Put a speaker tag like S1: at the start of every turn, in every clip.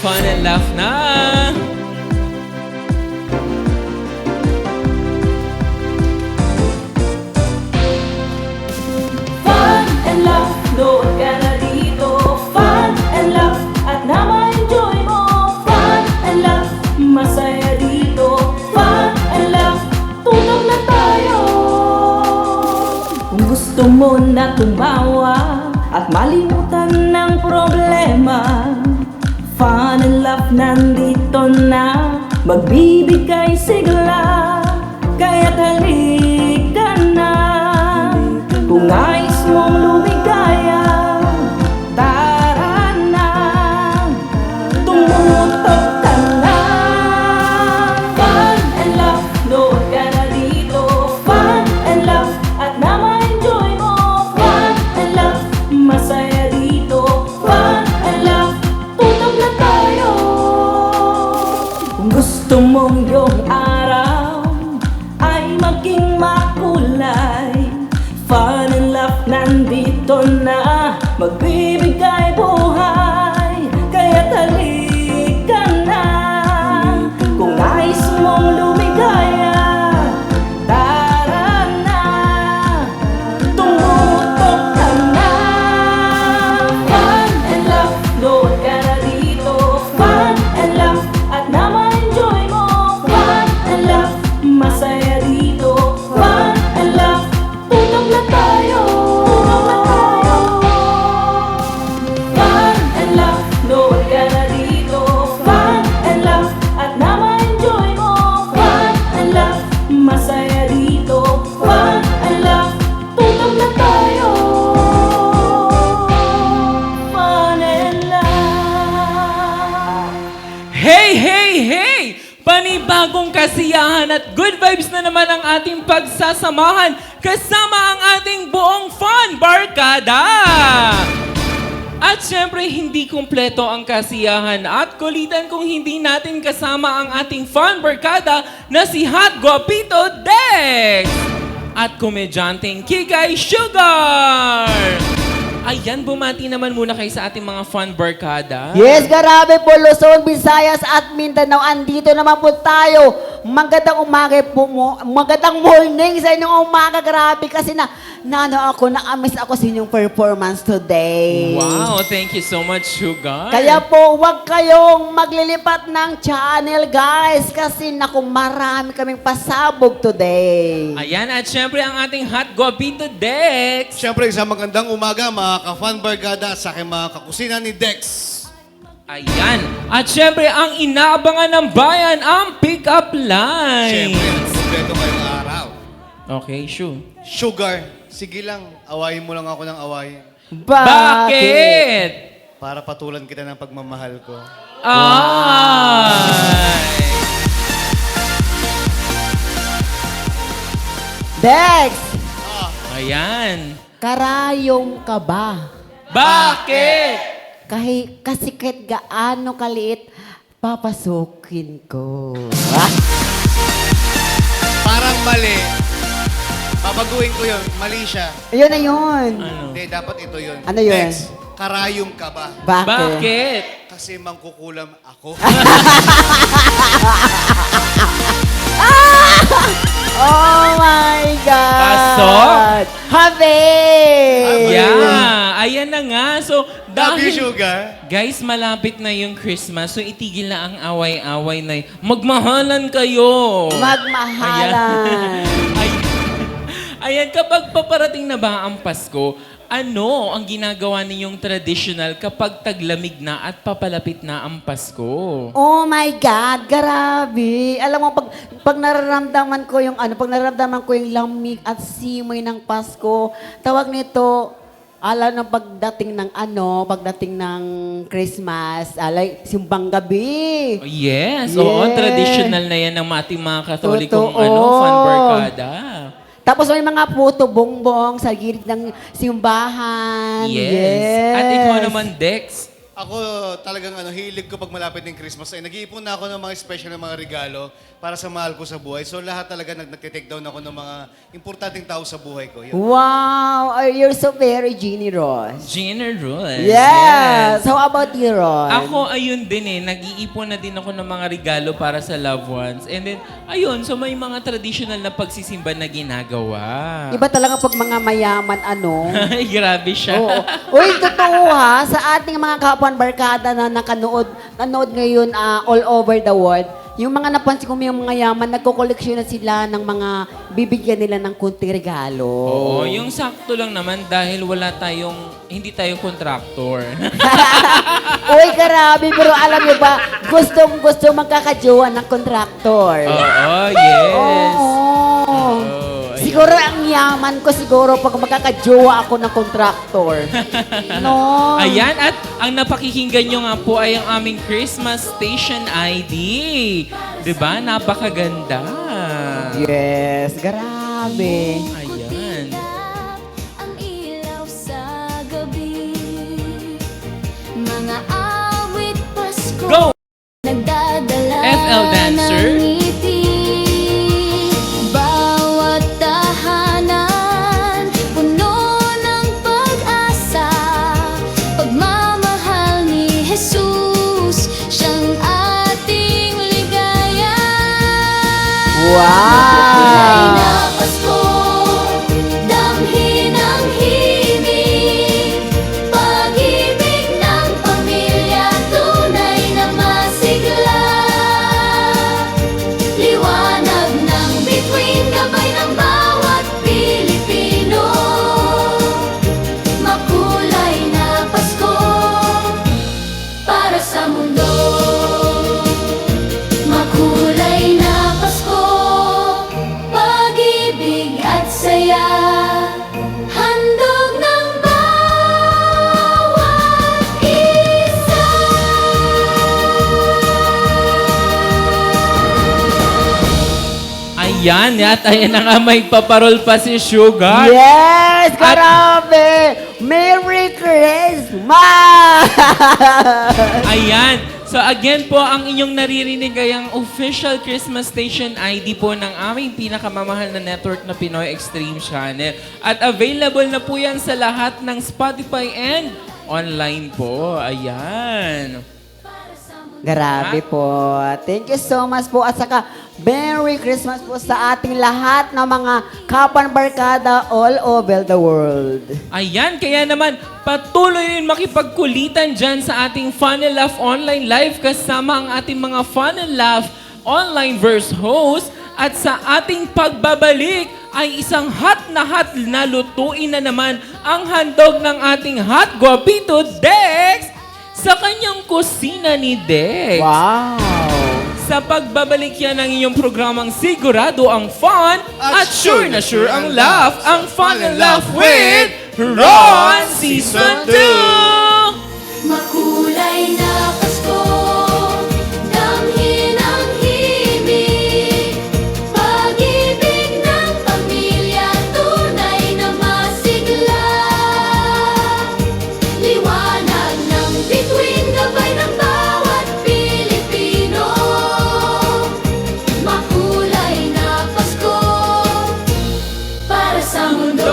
S1: Fun and laugh na!
S2: Fun and laugh, nood ka na dito. Fun and laugh, at na ma-enjoy mo. Fun and laugh, masaya dito. Fun and laugh, tutok na tayo. Kung gusto mo na tumawa at malimutan ng problema, Fun and laugh nandito na, magbibigay sigla. Kaya't halika na, kung nais mong lumigaya, tara na, tumutok ka na. Fun and laugh, nood ka na dito. Fun and laugh, at na ma-enjoy mo. Fun and laugh, masaya dito. Fun and laugh, tutok na tayo. Kung gusto mong yung araw ay maging makulay, Fun and laugh nandito na, magbibigay buhay. Kaya't halika na, kung nais mong lumigaya, tara na, tumutok ka na. Fun and laugh, nood ka na dito. Fun and laugh, at na ma-enjoy mo. Fun and laugh, masaya dito. Fun and laugh, tutok na tayo. Tutok na tayo. Fun and laugh, nood ka na dito. Fun and laugh, at na ma-enjoy mo. Fun and laugh, masaya dito. Fun and laugh, tutok na tayo. Fun and laugh.
S1: Hey, hey, hey! Panibagong kasiyahan at good vibes na naman ang ating pagsasamahan kasama ang ating buong fun barkada! At syempre, hindi kumpleto ang kasiyahan at kulitan kung hindi natin kasama ang ating fun barkada na si Hot Guapito Dex at komedyanteng Kikay Sugar! Ayan, bumati naman muna kayo sa ating mga fun barkada.
S3: Yes, grabe po, Luzon, Visayas at Mindanao. Andito naman po tayo. Magandang umaga po mo. Magandang morning sa inyong umaga. Grabe kasi na-miss ako sa inyong performance today.
S1: Wow, thank you so much, Sugar.
S3: Kaya po, huwag kayong maglilipat ng channel, guys. Kasi naku, marami kaming pasabog today.
S1: Ayan, at syempre ang ating Hot Guapito Dex.
S4: Siyempre, isang magandang umaga mga ka-fan barkada sa aking mga kakusina ni Dex.
S1: Ayan. At syempre, ang inaabangan ng bayan, ang pick-up line.
S4: Siyempre, kompleto ngayong araw.
S1: Okay, sure.
S4: Sugar, sige lang, awayin mo lang ako ng awayin.
S1: Bakit?
S4: Para patulan kita ng pagmamahal ko.
S1: Ay!
S3: Dex,
S1: Ayan.
S3: karayom ka ba?
S1: Bakit?
S3: Kasi kahit gaano kaliit, papasukin ko.
S4: Parang mali. Babaguhin ko yun. Mali siya.
S3: Ayun na yun.
S1: Ano?
S4: Hindi, dapat ito yun.
S3: Ano yun?
S4: Dex, karayong ka ba?
S1: Bakit?
S4: Kasi mangkukulam ako.
S3: Oh my God!
S1: Pasok?
S3: Habe!
S1: Yeah. Ayan na nga. So,
S4: Love you,
S1: dahil...
S4: Sugar.
S1: Guys, malapit na yung Christmas, so itigil na ang away-away na magmahalan kayo.
S3: Magmahalan.
S1: Ayan, kapag paparating na ba ang Pasko, ano ang ginagawa ninyong traditional kapag taglamig na at papalapit na ang Pasko?
S3: Oh my God, grabe. Alam mo, pag nararamdaman ko yung pag nararamdaman ko yung lamig at simoy ng Pasko, tawag nito, alam ng pagdating ng Christmas, like, simbang gabi.
S1: Oh, yes, oo,
S3: Yes.
S1: traditional na yan ng ating mga Katolikong
S3: Totoo.
S1: fan barkada.
S3: Tapos may mga puto bongbong sa gilid ng simbahan.
S1: Yes. At ikaw naman, Dex.
S4: Ako talagang hilig ko pag malapit ng Christmas ay nag-iipon na ako ng mga special na mga regalo para sa mahal ko sa buhay. So lahat talaga nagtitake down ako ng mga importanteng tao sa buhay ko. Yun.
S3: Wow! You're so very generous.
S1: Generous.
S3: Yes! How about you, Ron?
S1: Ako, ayun din nag-iipon na din ako ng mga regalo para sa loved ones. And then, ayun, so may mga traditional na pagsisimba na ginagawa.
S3: Iba talaga pag mga mayaman,
S1: Ay, grabe siya.
S3: Oo. Uy, totoo ha, sa ating mga kapan barkada na nanood ngayon all over the world, yung mga napansin ko yung mga yaman, nagko-collection na sila ng mga bibigyan nila ng kunting regalo.
S1: Oo, yung sakto lang naman dahil hindi tayo contractor.
S3: Uy, grabe, pero alam niyo ba, gusto magkakajowa ng kontraktor.
S1: Oo, yes.
S3: Oo. Siguro ang yaman ko siguro pag magkakajowa ako ng kontraktor. No?
S1: Ayan, at ang napakikinggan nyo nga po ay ang aming Christmas Station ID. Diba? Napakaganda.
S3: Yes, grabe.
S1: Ayan.
S2: Ang ilaw sa gabi, mga awit Pasko,
S1: Go!
S2: nagdadala
S1: FL Dancer.
S2: ng ngiti. Bawat tahanan, puno ng pag-asa, pagmamahal ni Jesus, siyang ating ligaya. Tunay
S3: Wow!
S2: na Pasko, damhin ang himig, pag-ibig ng pamilya, tunay na masigla. Liwanag ng bituin, gabay ng bawat Pilipino, makulay na Pasko para sa mundo. Makulay na Pasko, pag-ibig at saya, handog ng bawat isa.
S1: Ayan, at ayan na nga may paparol pa si Sugar.
S3: Yes, grabe! Merry Christmas!
S1: Ayan. So again po, ang inyong naririnig ay ang official Christmas Station ID po ng aming pinakamamahal na network na Pinoy Extreme Channel. At available na po yan sa lahat ng Spotify and online po. Ayan.
S3: Grabe po. Thank you so much po. At saka, Merry Christmas po sa ating lahat ng mga kapan barkada all over the world.
S1: Ayan, kaya naman patuloy rin makipagkulitan dyan sa ating Fun and Laugh Online Live kasama ang ating mga Fun and Laugh Online Verse host. At sa ating pagbabalik ay isang hot na lutuin na naman ang handog ng ating hot guapito Dex sa kanyang kusina ni Dex.
S3: Wow!
S1: Sa pagbabalik yan ng inyong programang sigurado ang fun at sure na sure ang laugh. Ang Fun and Laugh with Ron Season 2!
S2: Makulay na Pasko, damhin ang himig, pag-ibig ng pamilya, tunay na masigla. Liwanag ng bituin, gabay ng bawat Pilipino, makulay na Pasko para sa mundo.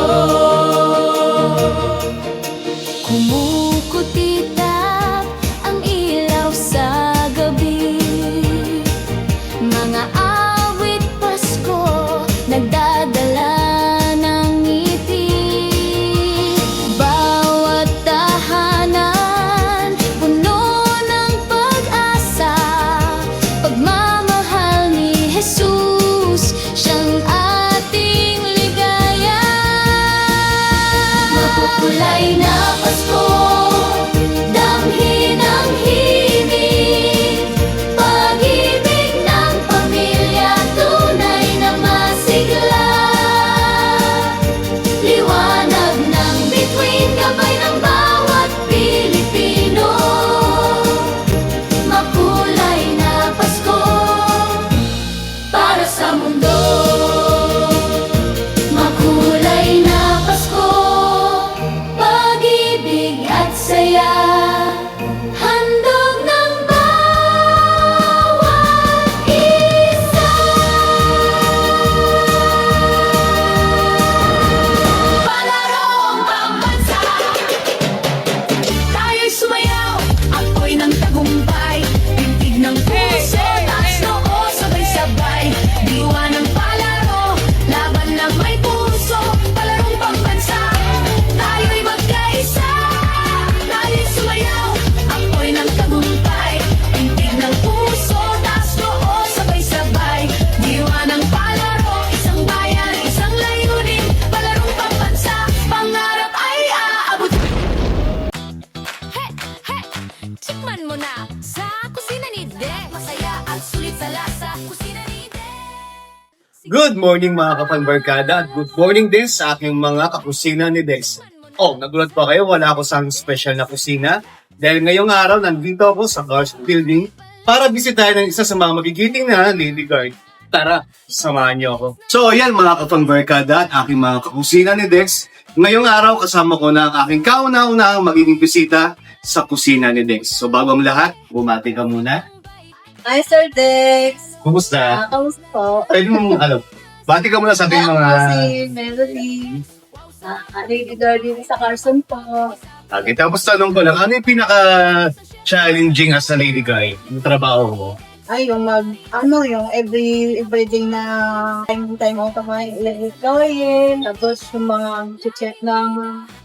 S5: Good morning mga kapanbarkada at good morning din sa aking mga kakusina ni Dex. Oh, nagulat pa kayo, wala ako sa special na kusina dahil ngayong araw nandito ako sa Cars Building para bisitahin ang isa sa mga magigiting na lady guard. Tara, samahan niyo ako. So ayan mga kapanbarkada at aking mga kakusina ni Dex. Ngayong araw kasama ko na ang aking kauna-unahang magiging bisita sa kusina ni Dex. So bago ang lahat, bumati ka muna.
S6: Hi, Sir Dex.
S5: Kumusta?
S6: Kamusta po?
S5: Pwede mo, bati ka muna sa ating mga...
S6: Ako si Melody. Lady Guardian sa Carson po.
S5: Okay, tapos tanong ko lang, ano yung pinaka-challenging as a lady guy? Yung trabaho mo?
S6: Ay, yung yung everyday na time out of my electric gawin. Tapos yung mga check ng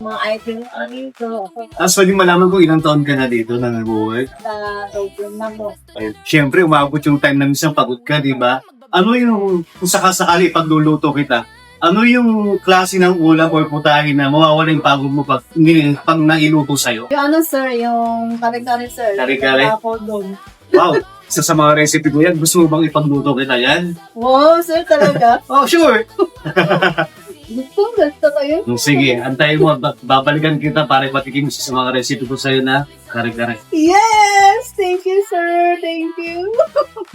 S6: mga item dito.
S5: Tapos pwede malaman kung ilang taon ka na dito na nag-work.
S6: Sa program na mo.
S5: Siyempre, umabot yung time na minsan pagod ka, di ba? Ano yung, kung sakasakali pagluluto kita, ano yung klase ng ulam or putahin na mawawala yung pagod mo pag nailuto sa'yo?
S6: Yung sir, yung kare-kare sir.
S5: Kare-kare?
S6: Ako doon.
S5: Wow! Isa sa mga recipe ko yan, gusto mo bang ipagluto kita yan?
S6: Wow, sir talaga.
S5: Oh, sure!
S6: Gusto kayo?
S5: Sige, antayin mo, babalikan kita para ipatikim sa mga recipe ko sa'yo na kare-kare.
S6: Yes! Thank you, sir. Thank you.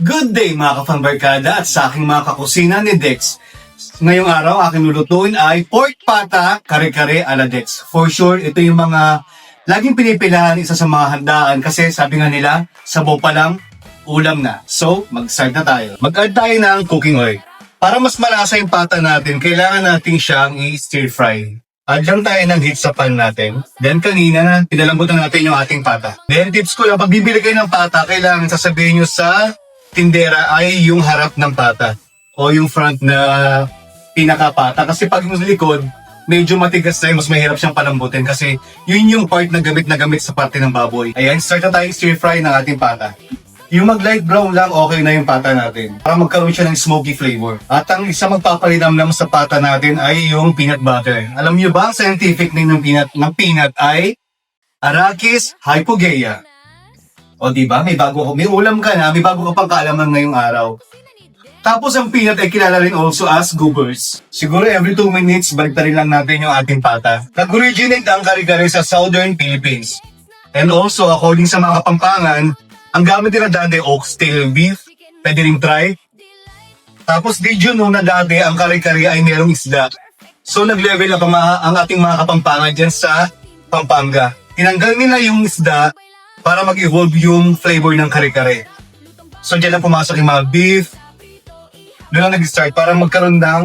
S5: Good day mga kapanbarkada at sa aking mga kakusina ni Dex. Ngayong araw, aking lulutuin ay pork pata, kare-kare ala Dex. For sure, ito yung mga laging pinipilahan isa sa mga handaan kasi sabi nga nila, sabaw pa lang, ulam na. So, mag-start na tayo. Mag-add tayo ng cooking oil. Para mas malasa yung pata natin, kailangan natin siyang i-stir fry. Add lang tayo ng heat sa pan natin. Then kanina, pinalambutan natin yung ating pata. Then tips ko lang, pag bibili kayo ng pata, kailangan sasabihin nyo sa tindera ay yung harap ng pata. O yung front na pinakapata. Kasi pag yung likod, medyo matigas na mas mahirap siyang palambutin kasi yun yung part na gamit sa parte ng baboy. Ayan, start na tayo stir fry ng ating pata. Yung mag-light brown lang, okay na yung pata natin. Para magkaroon siya ng smoky flavor. At ang isa magpapalinamnam sa pata natin ay yung peanut butter. Alam niyo ba ang scientific name ng peanut ay Arachis hypogaea. O diba, may ulam ka na, may bago ka pang kaalaman ngayong araw. Tapos ang peanut ay kilala rin also as goobers. Siguro every 2 minutes, baliktarin lang natin yung ating pata. Nag-originate ang kare-kare sa Southern Philippines. And also, according sa mga Kapampangan, ang gamit nila dati oxtail beef, pwede ring try. Tapos did you know na dati ang kare-kare ay merong isda. So nag-level up ang ating mga Kapampangan dyan sa Pampanga. Tinanggal nila yung isda para mag-evolve yung flavor ng kare-kare. So dyan lang pumasok yung mga beef. Doon lang nag-start para magkaroon ng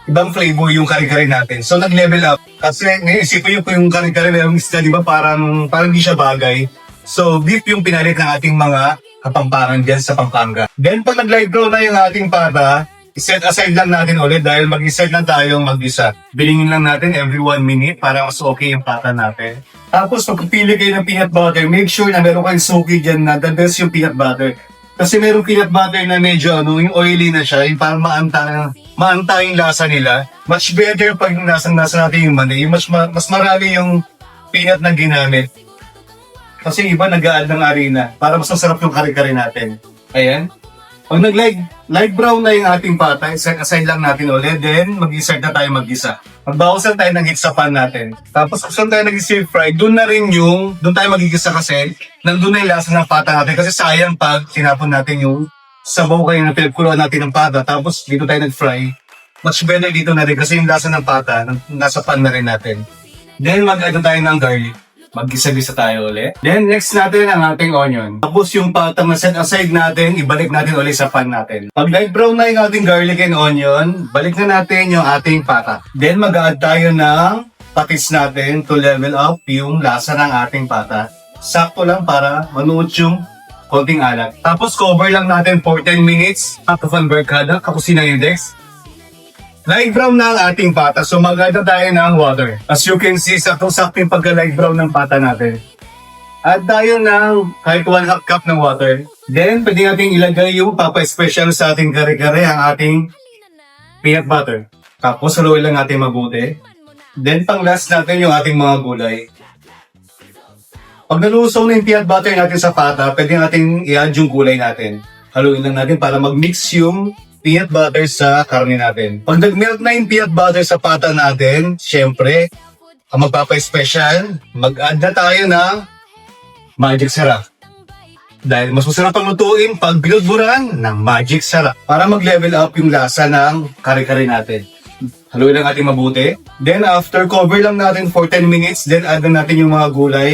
S5: ibang flavor yung kare-kare natin. So nag-level up. Kasi naisipin ko yung kare-kare na yung isda, di ba? Parang hindi siya bagay. So, beef yung pinalit ng ating mga Kapampangan dyan sa Pampanga. Then, pag nag-light brown na yung ating pata, set aside lang natin ulit dahil mag-start lang tayong mag-isa. Bilingin lang natin every 1 minute para mas okay yung pata natin. Tapos, pag pili kayo ng peanut butter, make sure na meron kayong soaky dyan na the best yung peanut butter. Kasi meron peanut butter na medyo yung oily na siya, yung parang maanta yung lasa nila. Much better pag nasa natin yung mani, mas marami yung peanut na ginamit. Kasi iba nag-a-add ng harina para mas masarap yung kare-kare natin. Ayan. Pag nag-light brown na yung ating pata, set aside lang natin ulit. Then, mag-start na tayo mag-isa. Magbawasan tayo ng heat sa pan natin. Tapos, kung saan tayo nag-stir fry, doon tayo mag-igisa kasi, nandun na yung lasa ng pata natin. Kasi sayang pag tinapon natin yung sabaw kayo na pinagkuluan natin ng pata. Tapos, dito tayo nag-fry. Much better dito na rin kasi yung lasa ng pata, nasa pan na rin natin. Then, mag-add tayo ng garlic. Mag-gisa-gisa tayo ulit. Then, next natin ang ating onion. Tapos yung patang na set aside natin, ibalik natin ulit sa pan natin. Pag light brown na yung ating garlic and onion, balik na natin yung ating pata. Then, mag-add tayo ng patis natin to level up yung lasa ng ating pata. Sakto lang para manuot yung konting alat. Tapos, cover lang natin for 10 minutes. Kapanbarkada, kakusina index. Light brown na ang ating pata, so mag-add na tayo ng water. As you can see, sakto-sakto yung pagka-light brown ng pata natin. Add tayo ng kahit 1/2 cup ng water. Then, pwede natin ilagay yung papa-special sa ating kare-kare, ang ating peanut butter. Tapos, haluin lang natin mabuti. Then, pang-last natin yung ating mga gulay. Pag nalusaw na yung peanut butter natin sa pata, pwede natin i-add yung gulay natin. Haluin lang natin para mag-mix yung peanut butter sa karne natin. Pag nag-melt na yung peanut butter sa pata natin, syempre, ang magpapa-special, mag-add na tayo ng magic sarap. Dahil mas masarap ang lutuin pag binudburan ng magic sarap para mag-level up yung lasa ng kare-kare natin. Haluin lang natin mabuti. Then after, cover lang natin for 10 minutes. Then add na natin yung mga gulay.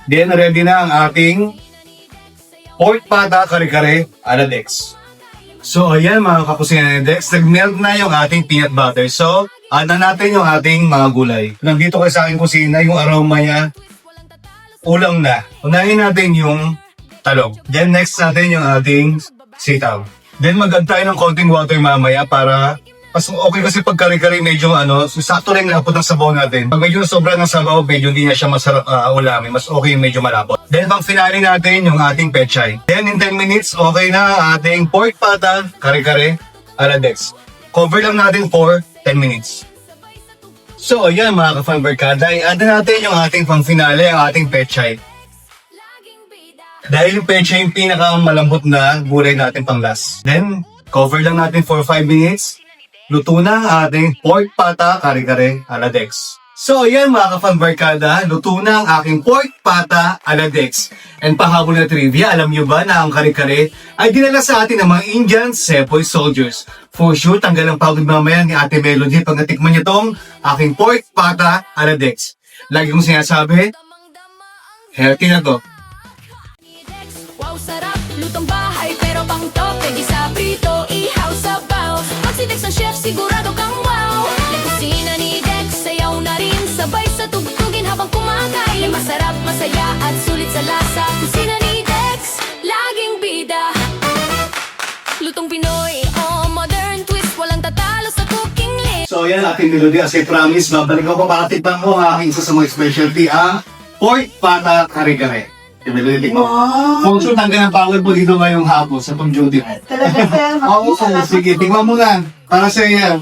S5: Then ready na ang ating pork pata kare-kare ala Dex. So ayan mga kakusina ni Dex, nag-melt na yung ating peanut butter. So add na natin yung ating mga gulay. Nandito kayo sa aking kusina, yung aroma niya, ulang na. Unahin natin yung talong. Then next natin yung ating sitaw. Then mag-add tayo ng konting water mamaya para mas okay kasi pag kare-kare medyo sakto rin lapot ng sabaw natin. Pag medyo sobra ng sabaw, medyo hindi na siya masarap ulamin. Mas okay yung medyo malapot. Then pang finale natin yung ating pechay. Then in 10 minutes, okay na ang ating pork pata, kare-kare, ala Dex. Cover lang natin for 10 minutes. So ayan mga ka-fan barkada, i-add na natin yung ating pang finale, ang ating pechay. Dahil yung pechay yung pinakamalambot na gulay natin pang last. Then cover lang natin for 5 minutes. Luto na ang ating pork pata kare-kare ala Dex. So ayan mga ka-fan barkada, luto na ang aking pork pata ala Dex. And pahabol na trivia, alam nyo ba na ang kare-kare ay dinala sa atin ng mga Indian Sepoy soldiers. For sure, tanggal ang pagod mamaya ni Ate Melody pag natikman niya tong aking pork pata ala Dex. Lagi kong sinasabi, healthy na to.
S2: Wow, sarap, lutong bahay pero pang tope. Isa prito, ihaw, sabaw. Pag si Dex ang chef, sigurado kang wow. Yung kusina ni Dex, sayaw na rin. Sabay sa tugtugin habang kumakain. Masarap, masaya at sulit sa lasa. Kusina ni Dex, laging bida. Lutong Pinoy, oh modern twist. Walang tatalo sa cooking list.
S5: So yan ating Melody, as I promise, babalik ako para tikman ko ang aking isa sa mga specialty, ang pork pata kare-kare. Yung Melody, tikman ko. Kung sure, tanggal ang power po dito ngayong hapon sa pang-duty mo.
S6: Talaga, sir.
S5: Oo, sige, tikman mo na. Para sa yan.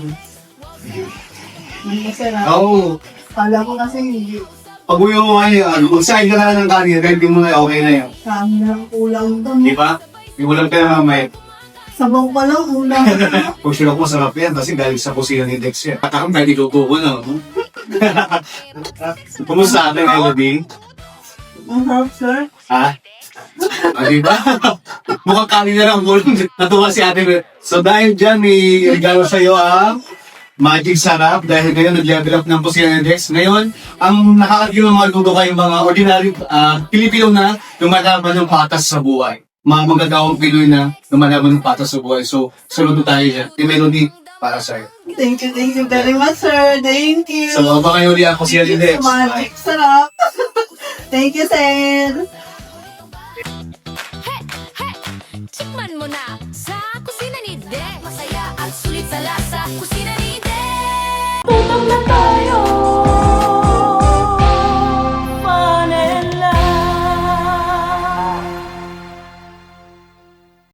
S6: Masarap.
S5: Oo.
S6: Kala ko kasi hindi.
S5: Pag uwi mo ngayon, magsahin ka na ng kanin, kahit di mo na okay na yun.
S6: Kami na kulang to.
S5: Di ba? Di mo lang ka na mamaya.
S6: Sabaw pa lang, kulang.
S5: Kung sure ako masarap yan, kasi galing sa kusina ni Dex yan. At akong kahit iluto ko na. Kumusta ating Melody?
S6: Ang harap, sir.
S5: Ha? Di ba? Mukhang kanin na lang mo. Natuwa si ate. So dahil dyan, may regalo sa'yo ang Magic Sarap. Dahil ngayon, nag-level up ng kusina ni Dex. Ngayon, ang nakakagyo ng mga luto kayong mga ordinary Pilipino na lumalaban ng patas sa buhay. Mga magagawang Pinoy na lumalaban ng patas sa buhay. So, saludo tayo dyan. Yung Melody, para sa'yo.
S6: Thank you very much, sir. Thank you.
S5: So, baka kayo ulit ang kusina ni Dex.
S6: Magic sarap. Thank you, sir.
S2: Tikman mo na sa kusina ni Dex. Masaya at sulit sa lasa. Kusina ni Dex. Putong na